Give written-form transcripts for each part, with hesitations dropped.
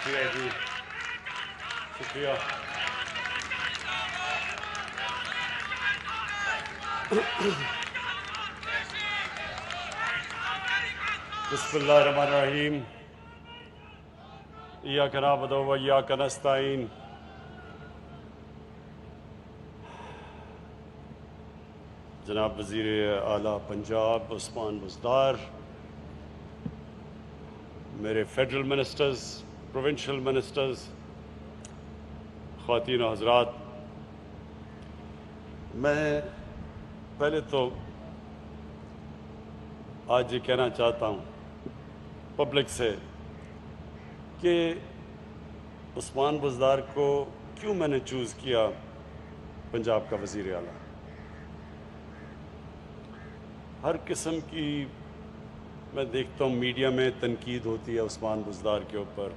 شکریہ جی، شکریہ. بسم اللہ الرحمن الرحیم. ایاک نعبد و ایاک نستعین. جناب وزیر اعلیٰ پنجاب عثمان بزدار، میرے فیڈرل منسٹرز، پروونشل منسٹرز، خواتین و حضرات، میں پہلے تو آج یہ کہنا چاہتا ہوں پبلک سے کہ عثمان بزدار کو کیوں میں نے چوز کیا پنجاب کا وزیر اعلیٰ. ہر قسم کی میں دیکھتا ہوں میڈیا میں تنقید ہوتی ہے عثمان بزدار کے اوپر،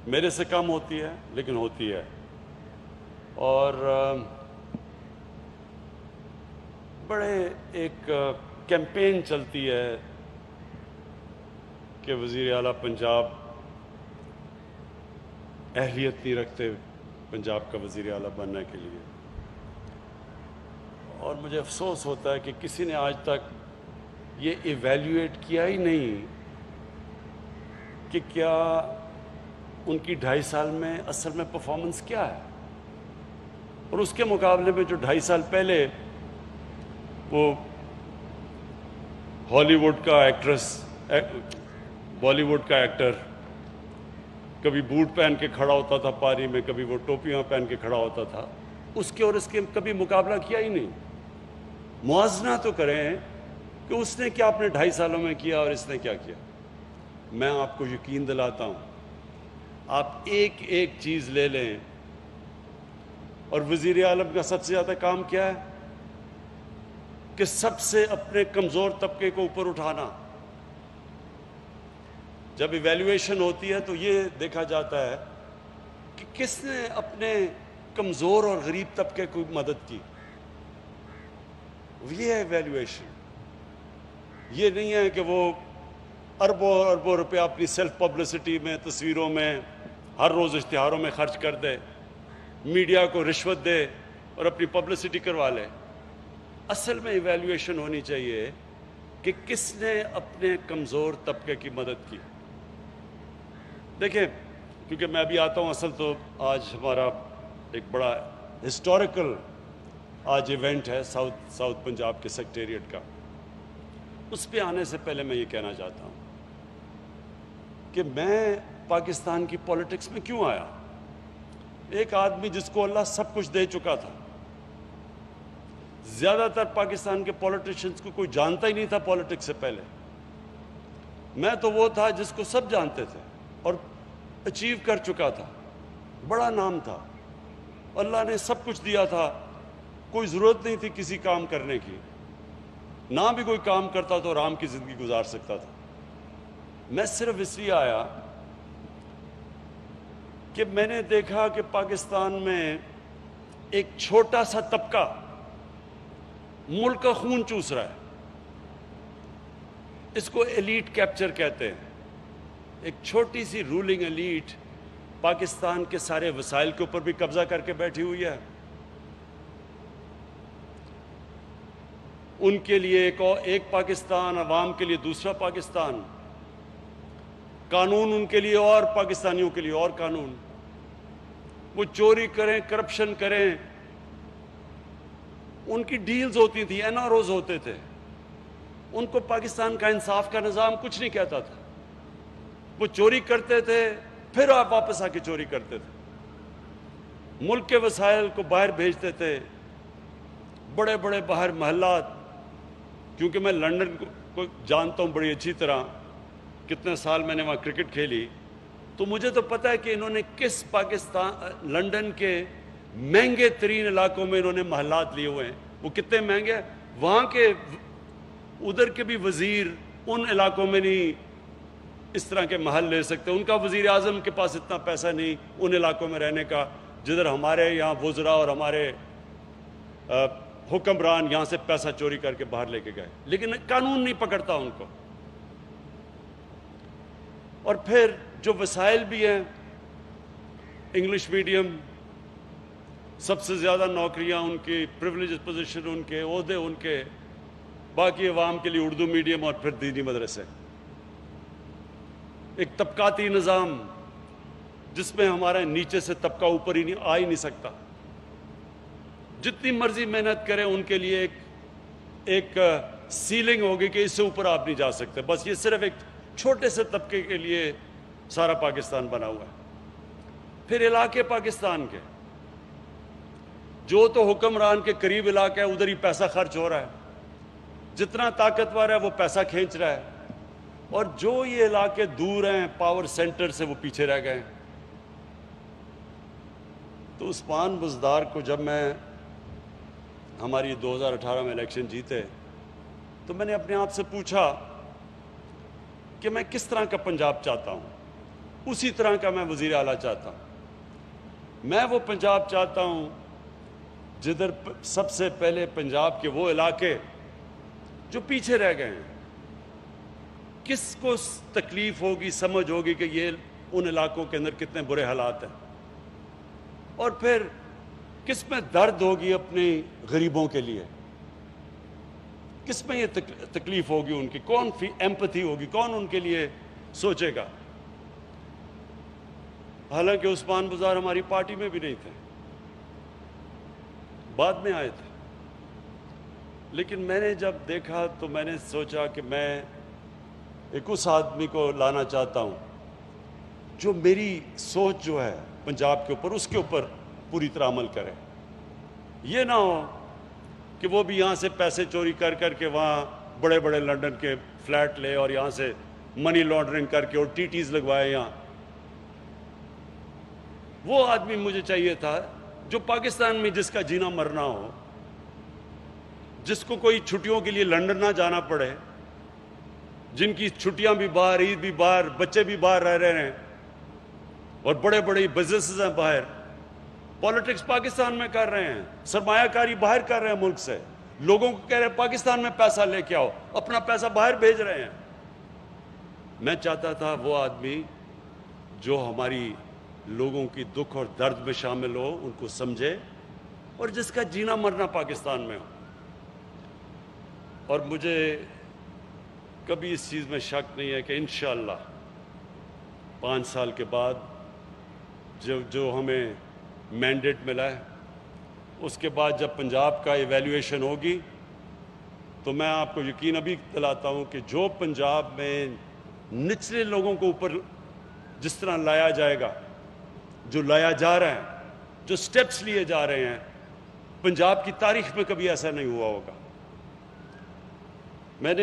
میرے سے کم ہوتی ہے لیکن ہوتی ہے، اور بڑے ایک کیمپین چلتی ہے کہ وزیر اعلیٰ پنجاب اہلیت نہیں رکھتے پنجاب کا وزیر اعلیٰ بننے کے لیے. اور مجھے افسوس ہوتا ہے کہ کسی نے آج تک یہ ایویلیویٹ کیا ہی نہیں کہ کیا ان کی 2.5 سال میں اصل میں پرفارمنس کیا ہے، اور اس کے مقابلے میں جو 2.5 سال پہلے وہ ہالی ووڈ کا ایکٹریس، بالی ووڈ کا ایکٹر کبھی بوٹ پہن کے کھڑا ہوتا تھا پاری میں، کبھی وہ ٹوپیاں پہن کے کھڑا ہوتا تھا، اس کے اور اس کے کبھی مقابلہ کیا ہی نہیں. موازنہ تو کریں کہ اس نے کیا اپنے 2.5 سالوں میں کیا اور اس نے کیا کیا. میں آپ کو یقین دلاتا ہوں، آپ ایک ایک چیز لے لیں، اور وزیر اعظم کا سب سے زیادہ کام کیا ہے کہ سب سے اپنے کمزور طبقے کو اوپر اٹھانا. جب ایویلیویشن ہوتی ہے تو یہ دیکھا جاتا ہے کہ کس نے اپنے کمزور اور غریب طبقے کو مدد کی. یہ ہے ایویلیویشن. یہ نہیں ہے کہ وہ اربوں اربوں روپے اپنی سیلف پبلسٹی میں، تصویروں میں، ہر روز اشتہاروں میں خرچ کر دے، میڈیا کو رشوت دے اور اپنی پبلسٹی کروا لے. اصل میں ایویلیویشن ہونی چاہیے کہ کس نے اپنے کمزور طبقے کی مدد کی. دیکھیں، کیونکہ میں ابھی آتا ہوں، اصل تو آج ہمارا ایک بڑا ہسٹوریکل آج ایونٹ ہے ساؤتھ پنجاب کے سیکریٹریٹ کا. اس پہ آنے سے پہلے میں یہ کہنا چاہتا ہوں کہ میں پاکستان کی پولیٹکس میں کیوں آیا. ایک آدمی جس کو اللہ سب کچھ دے چکا تھا. زیادہ تر پاکستان کے پولیٹیشنز کو کوئی جانتا ہی نہیں تھا پولیٹکس سے پہلے. میں تو وہ تھا جس کو سب جانتے تھے اور اچیو کر چکا تھا، بڑا نام تھا، اللہ نے سب کچھ دیا تھا، کوئی ضرورت نہیں تھی کسی کام کرنے کی. نہ بھی کوئی کام کرتا تو آرام کی زندگی گزار سکتا تھا. میں صرف اس لیے آیا کہ میں نے دیکھا کہ پاکستان میں ایک چھوٹا سا طبقہ ملک کا خون چوس رہا ہے. اس کو ایلیٹ کیپچر کہتے ہیں. ایک چھوٹی سی رولنگ ایلیٹ پاکستان کے سارے وسائل کے اوپر بھی قبضہ کر کے بیٹھی ہوئی ہے. ان کے لیے ایک پاکستان، عوام کے لیے دوسرا پاکستان، قانون ان کے لیے اور پاکستانیوں کے لیے اور قانون. وہ چوری کریں، کرپشن کریں، ان کی ڈیلز ہوتی تھیں، این آر اوز ہوتے تھے. ان کو پاکستان کا انصاف کا نظام کچھ نہیں کہتا تھا. وہ چوری کرتے تھے، پھر آپ واپس آ کے چوری کرتے تھے. ملک کے وسائل کو باہر بھیجتے تھے، بڑے بڑے باہر محلات. کیونکہ میں لندن کو جانتا ہوں بڑی اچھی طرح، کتنے سال میں نے وہاں کرکٹ کھیلی، تو مجھے تو پتہ ہے کہ انہوں نے کس لندن کے مہنگے ترین علاقوں میں انہوں نے محلات لیے ہوئے ہیں. وہ کتنے مہنگے ہیں، وہاں کے ادھر کے بھی وزیر ان علاقوں میں نہیں اس طرح کے محل لے سکتے. ان کا وزیر اعظم کے پاس اتنا پیسہ نہیں ان علاقوں میں رہنے کا جدھر ہمارے یہاں وزراء اور ہمارے حکمران یہاں سے پیسہ چوری کر کے باہر لے کے گئے. لیکن قانون نہیں پکڑتا ان کو. اور پھر جو وسائل بھی ہیں، انگلش میڈیم، سب سے زیادہ نوکریاں ان کی، پریولیجز پوزیشن ان کے، عہدے ان کے، باقی عوام کے لیے اردو میڈیم اور پھر دینی مدرسے، ایک طبقاتی نظام جس میں ہمارا نیچے سے طبقہ اوپر ہی آ ہی نہیں سکتا. جتنی مرضی محنت کریں ان کے لیے ایک سیلنگ ہوگی کہ اس سے اوپر آپ نہیں جا سکتے. بس یہ صرف ایک چھوٹے سے طبقے کے لیے سارا پاکستان بنا ہوا ہے. پھر علاقے پاکستان کے جو تو حکمران کے قریب علاقہ ہے ادھر ہی پیسہ خرچ ہو رہا ہے، جتنا طاقتور ہے وہ پیسہ کھینچ رہا ہے، اور جو یہ علاقے دور ہیں پاور سینٹر سے وہ پیچھے رہ گئے ہیں. تو عثمان بزدار کو جب میں ہماری 2018 میں الیکشن جیتے تو میں نے اپنے آپ سے پوچھا کہ میں کس طرح کا پنجاب چاہتا ہوں. اسی طرح کا میں وزیر اعلیٰ چاہتا ہوں. میں وہ پنجاب چاہتا ہوں جدھر سب سے پہلے پنجاب کے وہ علاقے جو پیچھے رہ گئے ہیں، کس کو تکلیف ہوگی، سمجھ ہوگی کہ یہ ان علاقوں کے اندر کتنے برے حالات ہیں، اور پھر کس میں درد ہوگی اپنے غریبوں کے لیے، کس میں یہ تکلیف ہوگی ان کی، کون ایمپتھی ہوگی، کون ان کے لیے سوچے گا. حالانکہ عثمان بزدار ہماری پارٹی میں بھی نہیں تھے، بعد میں آئے تھے. لیکن میں نے جب دیکھا تو میں نے سوچا کہ میں ایک اس آدمی کو لانا چاہتا ہوں جو میری سوچ جو ہے پنجاب کے اوپر، اس کے اوپر پوری طرح عمل کرے. یہ نہ ہو کہ وہ بھی یہاں سے پیسے چوری کر کر کے وہاں بڑے بڑے لنڈن کے فلیٹ لے اور یہاں سے منی لانڈرنگ کر کے اور ٹی ٹیز لگوائے یہاں. وہ آدمی مجھے چاہیے تھا جو پاکستان میں جس کا جینا مرنا ہو، جس کو کوئی چھٹیوں کے لیے لنڈن نہ جانا پڑے، جن کی چھٹیاں بھی باہر، عید بھی باہر، بچے بھی باہر رہ رہے ہیں، اور بڑے بڑے بزنسز ہیں باہر. پالیٹکس پاکستان میں کر رہے ہیں، سرمایہ کاری باہر کر رہے ہیں ملک سے، لوگوں کو کہہ رہے ہیں پاکستان میں پیسہ لے کے آؤ، اپنا پیسہ باہر بھیج رہے ہیں. میں چاہتا تھا وہ آدمی جو ہماری لوگوں کی دکھ اور درد میں شامل ہو، ان کو سمجھے، اور جس کا جینا مرنا پاکستان میں ہو. اور مجھے کبھی اس چیز میں شک نہیں ہے کہ انشاءاللہ 5 سال کے بعد جو ہمیں مینڈیٹ ملا ہے، اس کے بعد جب پنجاب کا ایویلیویشن ہوگی تو میں آپ کو یقین ابھی دلاتا ہوں کہ جو پنجاب میں نچلے لوگوں کو اوپر جس طرح لایا جائے گا، جو لایا جا رہا ہے، جو سٹیپس لیے جا رہے ہیں، پنجاب کی تاریخ میں کبھی ایسا نہیں ہوا ہوگا. میں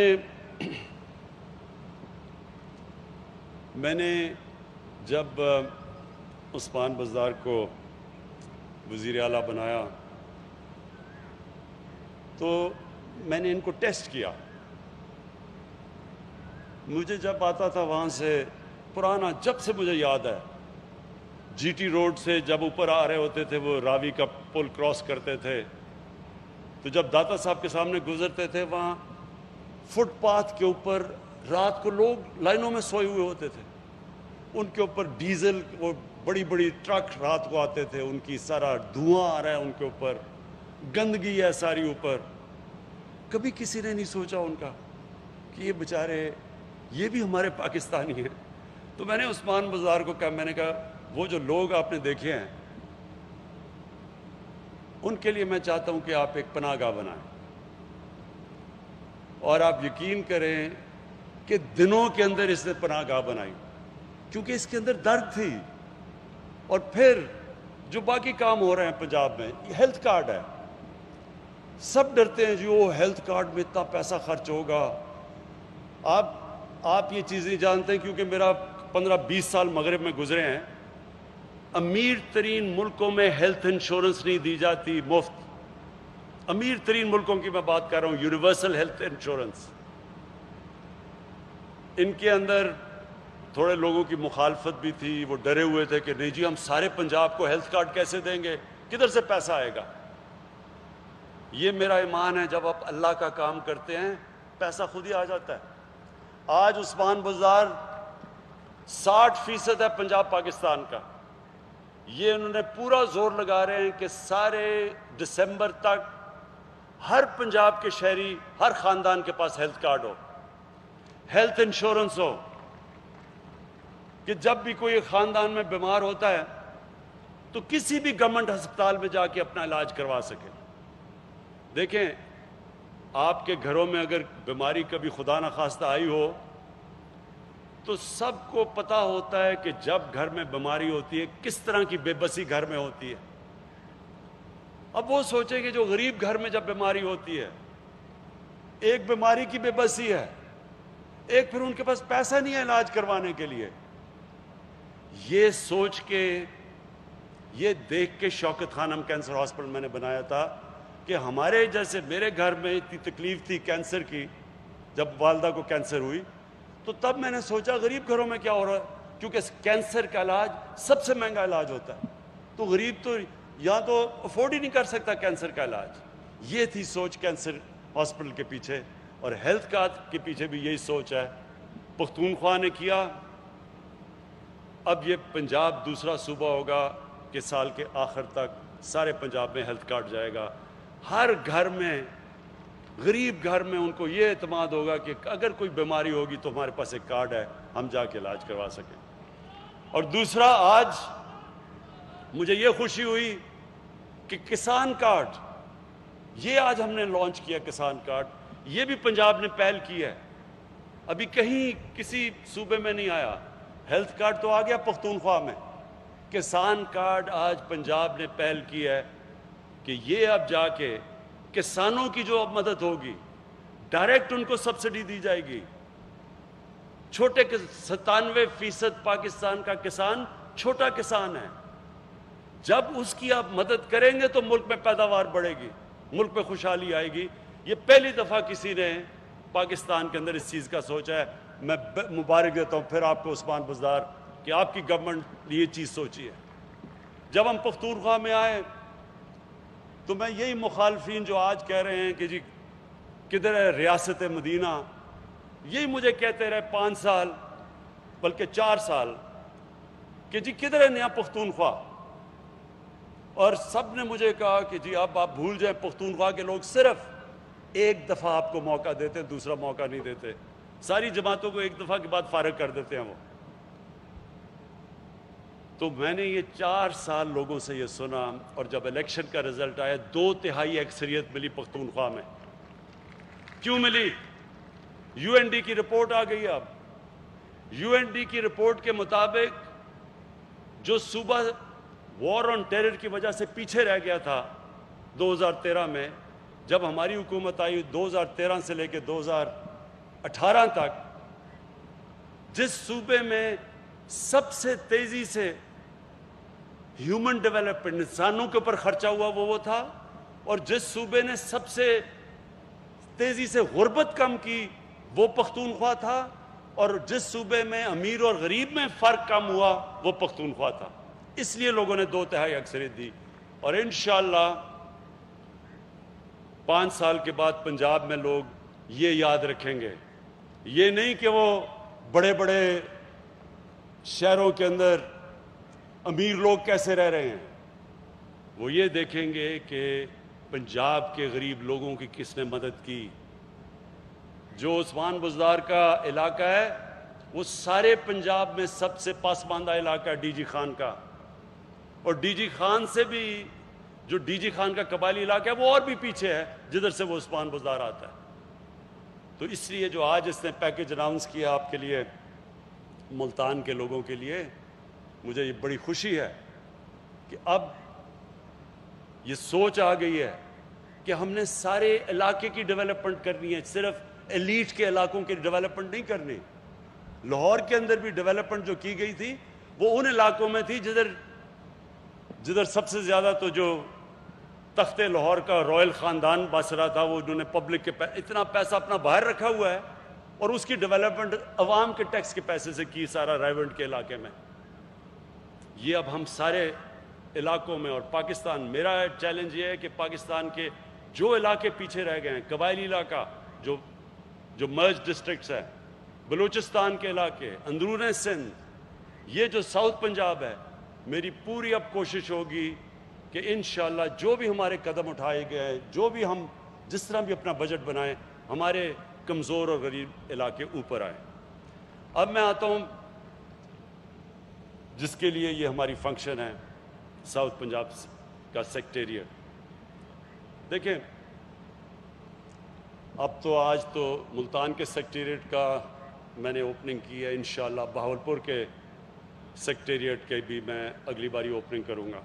نے جب عثمان بزدار کو وزیر اعلیٰ بنایا تو میں نے ان کو ٹیسٹ کیا. مجھے جب آتا تھا وہاں سے پرانا، جب سے مجھے یاد ہے، جی ٹی روڈ سے جب اوپر آ رہے ہوتے تھے، وہ راوی کا پل کراس کرتے تھے، تو جب داتا صاحب کے سامنے گزرتے تھے، وہاں فٹ پاتھ کے اوپر رات کو لوگ لائنوں میں سوئے ہوئے ہوتے تھے. ان کے اوپر ڈیزل، وہ بڑی بڑی ٹرک رات کو آتے تھے، ان کی سارا دھواں آ رہا ہے ان کے اوپر، گندگی ہے ساری اوپر. کبھی کسی نے نہیں سوچا ان کا کہ یہ بیچارے، یہ بھی ہمارے پاکستانی ہیں. تو میں نے عثمان بزدار کو کہا، میں نے کہا وہ جو لوگ آپ نے دیکھے ہیں ان کے لیے میں چاہتا ہوں کہ آپ ایک پناہ گاہ بنائیں. اور آپ یقین کریں کہ دنوں کے اندر اس نے پناہ گاہ بنائی، کیونکہ اس کے اندر درد تھی. اور پھر جو باقی کام ہو رہے ہیں پنجاب میں، یہ ہیلتھ کارڈ ہے. سب ڈرتے ہیں جی وہ ہیلتھ کارڈ میں اتنا پیسہ خرچ ہوگا. آپ یہ چیزیں جانتے ہیں کیونکہ میرا 15-20 سال مغرب میں گزرے ہیں. امیر ترین ملکوں میں ہیلتھ انشورنس نہیں دی جاتی مفت. امیر ترین ملکوں کی میں بات کر رہا ہوں، یونیورسل ہیلتھ انشورنس. ان کے اندر تھوڑے لوگوں کی مخالفت بھی تھی، وہ ڈرے ہوئے تھے کہ نہیں جی ہم سارے پنجاب کو ہیلتھ کارڈ کیسے دیں گے، کدھر سے پیسہ آئے گا. یہ میرا ایمان ہے، جب آپ اللہ کا کام کرتے ہیں پیسہ خود ہی آ جاتا ہے. آج عثمان بزدار 60% ہے پنجاب پاکستان کا. یہ انہوں نے پورا زور لگا رہے ہیں کہ سارے دسمبر تک ہر پنجاب کے شہری، ہر خاندان کے پاس ہیلتھ کارڈ ہو، ہیلتھ انشورنس ہو، کہ جب بھی کوئی خاندان میں بیمار ہوتا ہے تو کسی بھی گورنمنٹ ہسپتال میں جا کے اپنا علاج کروا سکے. دیکھیں، آپ کے گھروں میں اگر بیماری کبھی خدا نخواستہ آئی ہو تو سب کو پتہ ہوتا ہے کہ جب گھر میں بیماری ہوتی ہے کس طرح کی بے بسی گھر میں ہوتی ہے. اب وہ سوچیں کہ جو غریب گھر میں جب بیماری ہوتی ہے، ایک بیماری کی بے بسی ہے، ایک پھر ان کے پاس پیسہ نہیں ہے علاج کروانے کے لیے. یہ سوچ کے، یہ دیکھ کے شوکت خانم کینسر ہاسپٹل میں نے بنایا تھا کہ ہمارے جیسے، میرے گھر میں اتنی تکلیف تھی کینسر کی جب والدہ کو کینسر ہوئی، تو تب میں نے سوچا غریب گھروں میں کیا ہو رہا ہے، کیونکہ کینسر کا علاج سب سے مہنگا علاج ہوتا ہے، تو غریب تو یا تو افورڈ ہی نہیں کر سکتا کینسر کا علاج. یہ تھی سوچ کینسر ہاسپٹل کے پیچھے، اور ہیلتھ کارڈ کے پیچھے بھی یہی سوچ ہے. پختونخوا نے کیا. اب یہ پنجاب دوسرا صوبہ ہوگا کہ سال کے آخر تک سارے پنجاب میں ہیلتھ کارڈ جائے گا. ہر گھر میں، غریب گھر میں ان کو یہ اعتماد ہوگا کہ اگر کوئی بیماری ہوگی تو ہمارے پاس ایک کارڈ ہے، ہم جا کے علاج کروا سکیں. اور دوسرا، آج مجھے یہ خوشی ہوئی کہ کسان کارڈ، یہ آج ہم نے لانچ کیا. کسان کارڈ یہ بھی پنجاب نے پہل کی ہے، ابھی کہیں کسی صوبے میں نہیں آیا. ہیلتھ کارڈ تو آ گیا پختونخوا میں، کسان کارڈ آج پنجاب نے پہل کی ہے کہ یہ اب جا کے کسانوں کی جو اب مدد ہوگی، ڈائریکٹ ان کو سبسڈی دی جائے گی. چھوٹے 97% پاکستان کا کسان چھوٹا کسان ہے. جب اس کی آپ مدد کریں گے تو ملک میں پیداوار بڑھے گی، ملک میں خوشحالی آئے گی. یہ پہلی دفعہ کسی نے پاکستان کے اندر اس چیز کا سوچا ہے. میں مبارک دیتا ہوں پھر آپ کو عثمان بزدار کہ آپ کی گورنمنٹ نے یہ چیز سوچی ہے. جب ہم پختونخوا میں آئے تو میں یہی مخالفین جو آج کہہ رہے ہیں کہ جی کدھر ہے ریاست مدینہ، یہی مجھے کہتے رہے 5 سال بلکہ 4 سال کہ جی کدھر ہے نیا پختونخوا. اور سب نے مجھے کہا کہ جی اب آپ بھول جائیں، پختونخوا کے لوگ صرف ایک دفعہ آپ کو موقع دیتے ہیں، دوسرا موقع نہیں دیتے. ساری جماعتوں کو ایک دفعہ کے بعد فارغ کر دیتے ہیں وہ. تو میں نے یہ 4 سال لوگوں سے یہ سنا، اور جب الیکشن کا رزلٹ آیا 2/3 اکثریت ملی پختونخوا میں. کیوں ملی؟ یو این ڈی کی رپورٹ آ گئی. اب یو این ڈی کی رپورٹ کے مطابق جو صوبہ وار آن ٹیرر کی وجہ سے پیچھے رہ گیا تھا 2013 میں، جب ہماری حکومت آئی 2013 سے لے کے 2018 تک، جس صوبے میں سب سے تیزی سے ہیومن ڈیولپمنٹ، انسانوں کے اوپر خرچہ ہوا وہ تھا، اور جس صوبے نے سب سے تیزی سے غربت کم کی وہ پختونخوا تھا، اور جس صوبے میں امیر اور غریب میں فرق کم ہوا وہ پختونخوا تھا. اس لیے لوگوں نے 2/3 اکثریت دی. اور انشاءاللہ 5 سال کے بعد پنجاب میں لوگ یہ یاد رکھیں گے، یہ نہیں کہ وہ بڑے بڑے شہروں کے اندر امیر لوگ کیسے رہ رہے ہیں، وہ یہ دیکھیں گے کہ پنجاب کے غریب لوگوں کی کس نے مدد کی. جو عثمان بزدار کا علاقہ ہے وہ سارے پنجاب میں سب سے پسماندہ علاقہ ہے ڈی جی خان کا، اور ڈی جی خان سے بھی، جو ڈی جی خان کا قبائلی علاقہ ہے وہ اور بھی پیچھے ہے جدھر سے وہ عثمان بزدار آتا ہے. تو اس لیے جو آج اس نے پیکج اناؤنس کیا آپ کے لیے، ملتان کے لوگوں کے لیے، مجھے یہ بڑی خوشی ہے کہ اب یہ سوچ آ گئی ہے کہ ہم نے سارے علاقے کی ڈیولپمنٹ کرنی ہے، صرف ایلیٹ کے علاقوں کی ڈیولپمنٹ نہیں کرنی. لاہور کے اندر بھی ڈیولپمنٹ جو کی گئی تھی وہ ان علاقوں میں تھی جدھر سب سے زیادہ تو جو تخت لاہور کا رائل خاندان بس رہا تھا، وہ انہوں نے پبلک کے اتنا پیسہ اپنا باہر رکھا ہوا ہے، اور اس کی ڈیولپمنٹ عوام کے ٹیکس کے پیسے سے کی، سارا رائیونٹ کے علاقے میں. یہ اب ہم سارے علاقوں میں، اور پاکستان، میرا چیلنج یہ ہے کہ پاکستان کے جو علاقے پیچھے رہ گئے ہیں، قبائلی علاقہ جو مرج ڈسٹرکٹس ہیں، بلوچستان کے علاقے، اندرون سندھ، یہ جو ساؤتھ پنجاب ہے، میری پوری اب کوشش ہوگی کہ انشاءاللہ جو بھی ہمارے قدم اٹھائے گئے ہیں، جو بھی ہم جس طرح بھی اپنا بجٹ بنائیں، ہمارے کمزور اور غریب علاقے اوپر آئیں۔ اب میں آتا ہوں جس کے لیے یہ ہماری فنکشن ہے، ساؤتھ پنجاب کا سیکٹریٹ۔ دیکھیں، اب تو آج تو ملتان کے سیکٹریٹ کا میں نے اوپننگ کی ہے، انشاءاللہ بہاولپور کے سیکٹریٹ کے بھی میں اگلی باری اوپننگ کروں گا۔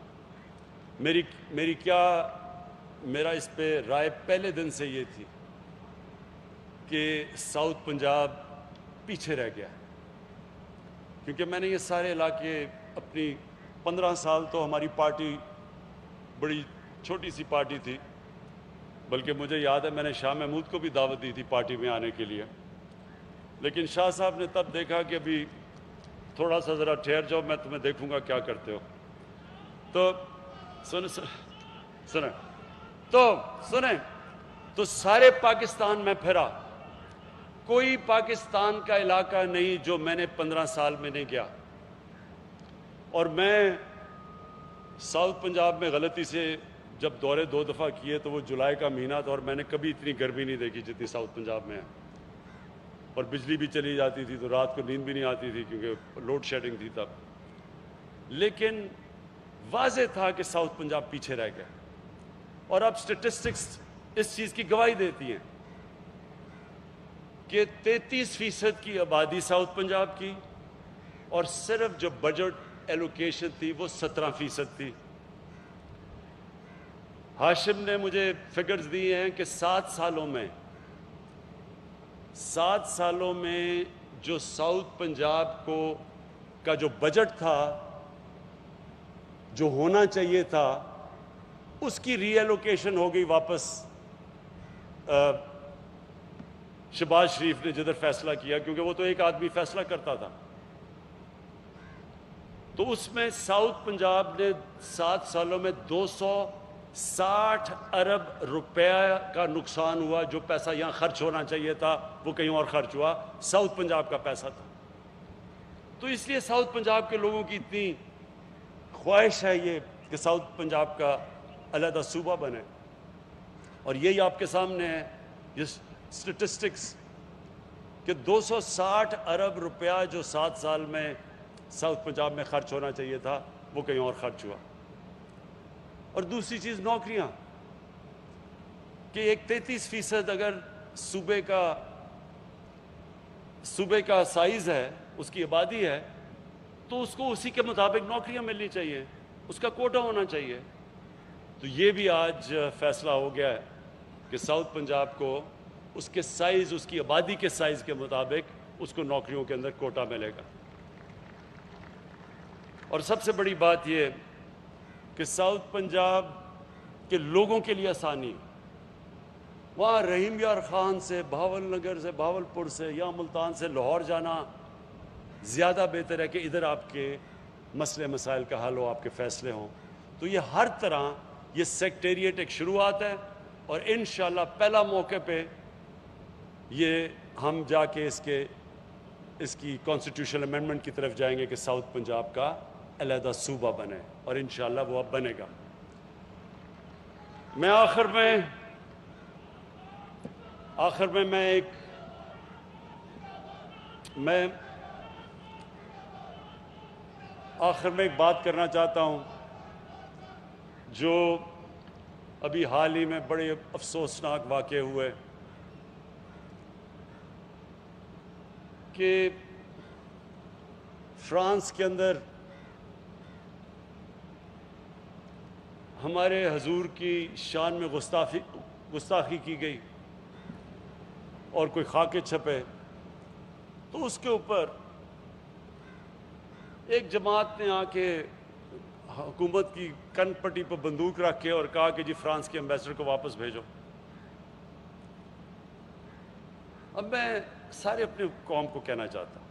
میرا اس پہ رائے پہلے دن سے یہ تھی کہ ساؤتھ پنجاب پیچھے رہ گیا، کیونکہ میں نے یہ سارے علاقے اپنی 15 سال تو ہماری پارٹی بڑی چھوٹی سی پارٹی تھی، بلکہ مجھے یاد ہے میں نے شاہ محمود کو بھی دعوت دی تھی پارٹی میں آنے کے لیے، لیکن شاہ صاحب نے تب دیکھا کہ ابھی تھوڑا سا ذرا ٹھہر جاؤ، میں تمہیں دیکھوں گا کیا کرتے ہو۔ تو سنیں تو سارے پاکستان میں پھرا، کوئی پاکستان کا علاقہ نہیں جو میں نے 15 سال میں نہیں گیا۔ اور میں ساؤتھ پنجاب میں غلطی سے جب دورے 2 دفعہ کیے تو وہ جولائی کا مہینہ تھا، اور میں نے کبھی اتنی گرمی نہیں دیکھی جتنی ساؤتھ پنجاب میں ہے، اور بجلی بھی چلی جاتی تھی تو رات کو نیند بھی نہیں آتی تھی کیونکہ لوڈ شیڈنگ تھی تب۔ لیکن واضح تھا کہ ساؤتھ پنجاب پیچھے رہ گیا، اور اب سٹیٹسٹکس اس چیز کی گواہی دیتی ہیں کہ 33% کی آبادی ساؤتھ پنجاب کی، اور صرف جو بجٹ ایلوکیشن تھی وہ 17% تھی۔ ہاشم نے مجھے فگرز دی ہیں کہ 7 سالوں میں جو ساؤتھ پنجاب کا جو بجٹ تھا، جو ہونا چاہیے تھا، اس کی ری ایلوکیشن ہو گئی واپس شہباز شریف نے جدھر فیصلہ کیا، کیونکہ وہ تو ایک آدمی فیصلہ کرتا تھا۔ تو اس میں ساؤتھ پنجاب نے 7 سالوں میں 260 ارب روپے کا نقصان ہوا۔ جو پیسہ یہاں خرچ ہونا چاہیے تھا وہ کہیں اور خرچ ہوا، ساؤتھ پنجاب کا پیسہ تھا۔ تو اس لیے ساؤتھ پنجاب کے لوگوں کی اتنی خواہش ہے یہ کہ ساؤتھ پنجاب کا علیحدہ صوبہ بنے، اور یہی آپ کے سامنے ہے یہ سٹیٹسٹکس کہ 260 ارب روپیہ جو 7 سال میں ساؤتھ پنجاب میں خرچ ہونا چاہیے تھا وہ کہیں اور خرچ ہوا۔ اور دوسری چیز نوکریاں، کہ ایک 33% اگر صوبے کا سائز ہے، اس کی آبادی ہے، تو اس کو اسی کے مطابق نوکریاں ملنی چاہیے، اس کا کوٹا ہونا چاہیے۔ تو یہ بھی آج فیصلہ ہو گیا ہے کہ ساؤتھ پنجاب کو اس کے سائز، اس کی آبادی کے سائز کے مطابق اس کو نوکریوں کے اندر کوٹا ملے گا۔ اور سب سے بڑی بات یہ کہ ساؤتھ پنجاب کے لوگوں کے لیے آسانی، وہاں رحیم یار خان سے، بہاول نگر سے، بہاولپور سے یا ملتان سے لاہور جانا زیادہ بہتر ہے کہ ادھر آپ کے مسئلے مسائل کا حل ہو، آپ کے فیصلے ہوں۔ تو یہ ہر طرح یہ سیکٹریٹ ایک شروعات ہے، اور انشاءاللہ پہلا موقع پہ یہ ہم جا کے اس کی کانسٹیٹیوشنل امینڈمنٹ کی طرف جائیں گے کہ ساؤتھ پنجاب کا علیحدہ صوبہ بنے، اور انشاءاللہ وہ اب بنے گا۔ میں آخر میں ایک بات کرنا چاہتا ہوں جو ابھی حال ہی میں بڑے افسوسناک واقع ہوئے، کہ فرانس کے اندر ہمارے حضور کی شان میں گستاخی کی گئی اور کوئی خاکے چھپے، تو اس کے اوپر ایک جماعت نے آ کے حکومت کی کن پٹی پر بندوق رکھ کے اور کہا کہ جی فرانس کے ایمبیسڈر کو واپس بھیجو۔ اب میں سارے اپنے قوم کو کہنا چاہتا ہوں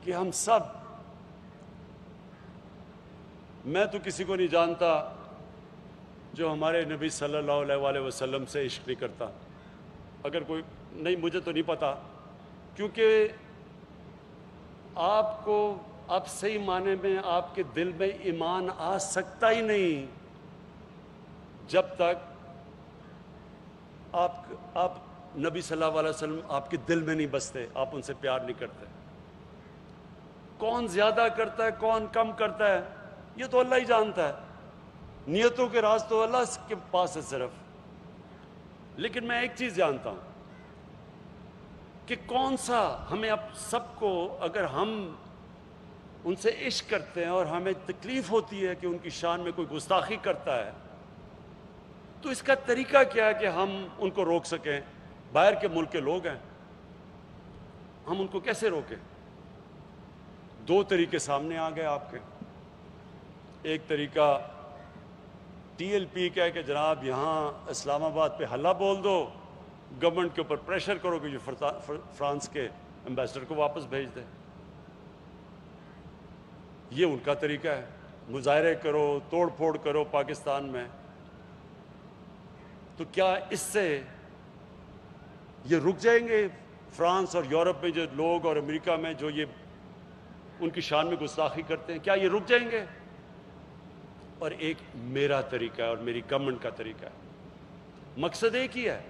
کہ ہم سب، میں تو کسی کو نہیں جانتا جو ہمارے نبی صلی اللہ علیہ وآلہ وسلم سے عشق نہیں کرتا۔ اگر کوئی نہیں، مجھے تو نہیں پتا، کیونکہ آپ کو اب صحیح معنی میں آپ کے دل میں ایمان آ سکتا ہی نہیں جب تک آپ نبی صلی اللہ علیہ وسلم آپ کے دل میں نہیں بستے، آپ ان سے پیار نہیں کرتے۔ کون زیادہ کرتا ہے کون کم کرتا ہے یہ تو اللہ ہی جانتا ہے، نیتوں کے راز تو اللہ کے پاس ہے صرف۔ لیکن میں ایک چیز جانتا ہوں کہ کون سا ہمیں اب سب کو، اگر ہم ان سے عشق کرتے ہیں اور ہمیں تکلیف ہوتی ہے کہ ان کی شان میں کوئی گستاخی کرتا ہے، تو اس کا طریقہ کیا ہے کہ ہم ان کو روک سکیں؟ باہر کے ملک کے لوگ ہیں، ہم ان کو کیسے روکیں؟ دو طریقے سامنے آ گئے آپ کے۔ ایک طریقہ ٹی ایل پی کا ہے کہ جناب یہاں اسلام آباد پہ ہلہ بول دو، گورنمنٹ کے اوپر پریشر کرو کہ جو فرانس کے ایمبیسڈر کو واپس بھیج دے۔ یہ ان کا طریقہ ہے، مظاہرے کرو، توڑ پھوڑ کرو پاکستان میں۔ تو کیا اس سے یہ رک جائیں گے فرانس اور یورپ میں جو لوگ اور امریکہ میں جو یہ ان کی شان میں گستاخی کرتے ہیں، کیا یہ رک جائیں گے؟ اور ایک میرا طریقہ ہے اور میری گورنمنٹ کا طریقہ ہے، مقصد ایک ہی ہے۔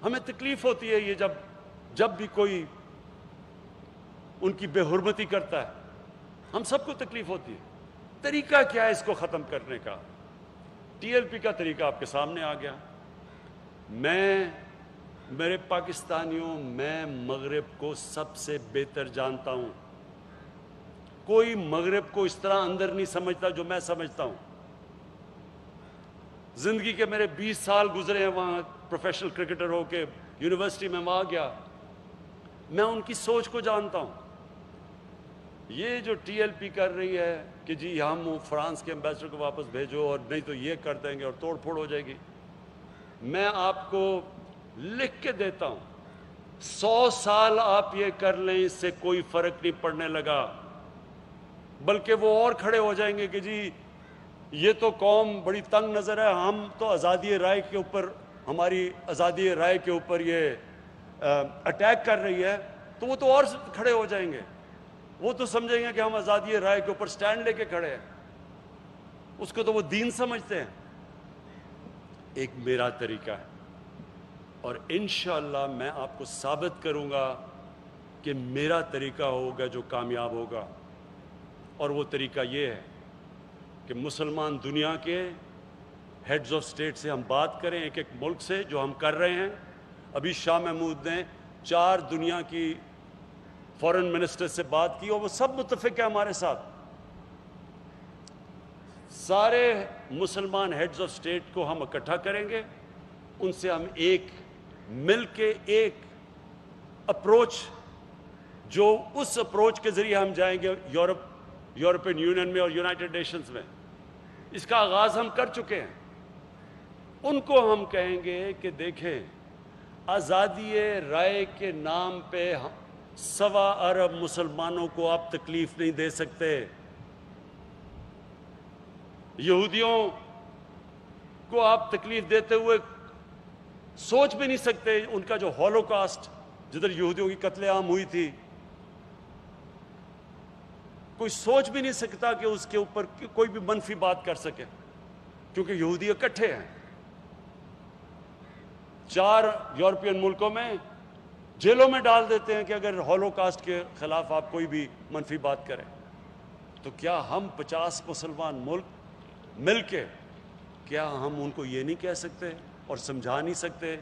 ہمیں تکلیف ہوتی ہے یہ جب بھی کوئی ان کی بے حرمتی کرتا ہے، ہم سب کو تکلیف ہوتی ہے۔ طریقہ کیا ہے اس کو ختم کرنے کا؟ ٹی ایل پی کا طریقہ آپ کے سامنے آ گیا۔ میرے پاکستانیوں، میں مغرب کو سب سے بہتر جانتا ہوں، کوئی مغرب کو اس طرح اندر نہیں سمجھتا جو میں سمجھتا ہوں۔ زندگی کے میرے 20 سال گزرے ہیں وہاں، پروفیشنل کرکٹر ہو کے یونیورسٹی میں وہاں گیا، میں ان کی سوچ کو جانتا ہوں۔ یہ جو ٹی ایل پی کر رہی ہے کہ جی ہم فرانس کے ایمبیسڈر کو واپس بھیجو اور نہیں تو یہ کر دیں گے اور توڑ پھوڑ ہو جائے گی، میں آپ کو لکھ کے دیتا ہوں 100 سال آپ یہ کر لیں اس سے کوئی فرق نہیں پڑنے لگا، بلکہ وہ اور کھڑے ہو جائیں گے کہ جی یہ تو قوم بڑی تنگ نظر ہے، ہم تو آزادی رائے کے اوپر، ہماری آزادی رائے کے اوپر یہ اٹیک کر رہی ہے، تو وہ تو اور کھڑے ہو جائیں گے، وہ تو سمجھیں گے کہ ہم آزادی رائے کے اوپر سٹینڈ لے کے کھڑے ہیں، اس کو تو وہ دین سمجھتے ہیں۔ ایک میرا طریقہ ہے اور انشاءاللہ میں آپ کو ثابت کروں گا کہ میرا طریقہ ہوگا جو کامیاب ہوگا، اور وہ طریقہ یہ ہے کہ مسلمان دنیا کے ہیڈز آف سٹیٹ سے ہم بات کریں، ایک ایک ملک سے، جو ہم کر رہے ہیں۔ ابھی شاہ محمود نے 4 دنیا کی فورن منسٹر سے بات کی اور وہ سب متفق ہیں ہمارے ساتھ۔ سارے مسلمان ہیڈز آف سٹیٹ کو ہم اکٹھا کریں گے، ان سے ہم ایک مل کے ایک اپروچ، جو اس اپروچ کے ذریعے ہم جائیں گے یورپین یونین میں اور یونائٹڈ نیشنز میں، اس کا آغاز ہم کر چکے ہیں۔ ان کو ہم کہیں گے کہ دیکھیں، آزادی رائے کے نام پہ 1.25 ارب مسلمانوں کو آپ تکلیف نہیں دے سکتے۔ یہودیوں کو آپ تکلیف دیتے ہوئے سوچ بھی نہیں سکتے، ان کا جو ہولوکاسٹ جدھر یہودیوں کی قتل عام ہوئی تھی، کوئی سوچ بھی نہیں سکتا کہ اس کے اوپر کوئی بھی منفی بات کر سکے، کیونکہ یہودی اکٹھے ہیں۔ 4 یورپین ملکوں میں جیلوں میں ڈال دیتے ہیں کہ اگر ہولوکاسٹ کے خلاف آپ کوئی بھی منفی بات کریں۔ تو کیا ہم 50 مسلمان ملک مل کے، کیا ہم ان کو یہ نہیں کہہ سکتے اور سمجھا نہیں سکتے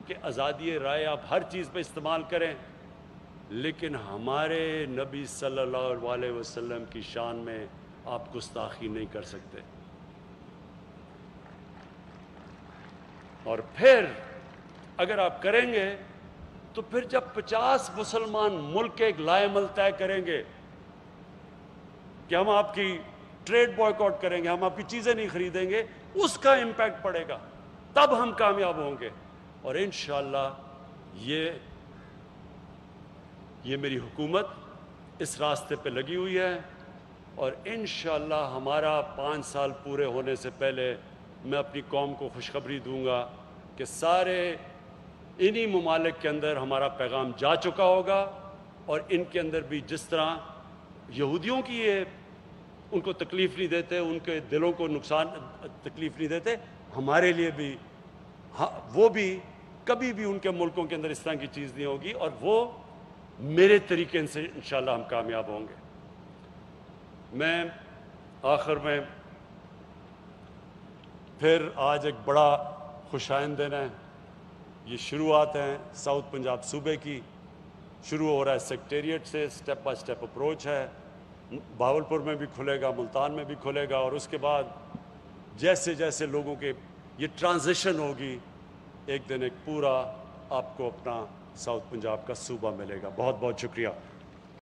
کہ آزادی رائے آپ ہر چیز پہ استعمال کریں، لیکن ہمارے نبی صلی اللہ علیہ وسلم کی شان میں آپ گستاخی نہیں کر سکتے؟ اور پھر اگر آپ کریں گے تو پھر جب 50 مسلمان ملک ایک لائے عمل طے کریں گے کہ ہم آپ کی ٹریڈ بوائے کاٹ کریں گے، ہم آپ کی چیزیں نہیں خریدیں گے، اس کا امپیکٹ پڑے گا، تب ہم کامیاب ہوں گے۔ اور انشاءاللہ یہ میری حکومت اس راستے پہ لگی ہوئی ہے، اور انشاءاللہ ہمارا 5 سال پورے ہونے سے پہلے میں اپنی قوم کو خوشخبری دوں گا کہ سارے انہی ممالک کے اندر ہمارا پیغام جا چکا ہوگا، اور ان کے اندر بھی جس طرح یہودیوں کی یہ ان کو تکلیف نہیں دیتے، ان کے دلوں کو نقصان تکلیف نہیں دیتے، ہمارے لیے بھی وہ بھی کبھی بھی ان کے ملکوں کے اندر اس طرح کی چیز نہیں ہوگی، اور وہ میرے طریقے سے انشاءاللہ ہم کامیاب ہوں گے۔ میں آخر میں پھر آج ایک بڑا خوشائند دن ہے، یہ شروعات ہیں ساؤتھ پنجاب صوبے کی، شروع ہو رہا ہے سیکٹریٹ سے، سٹیپ بائی سٹیپ اپروچ ہے، بہاولپور میں بھی کھلے گا، ملتان میں بھی کھلے گا، اور اس کے بعد جیسے جیسے لوگوں کے یہ ٹرانزیشن ہوگی، ایک دن ایک پورا آپ کو اپنا ساؤتھ پنجاب کا صوبہ ملے گا۔ بہت بہت شکریہ۔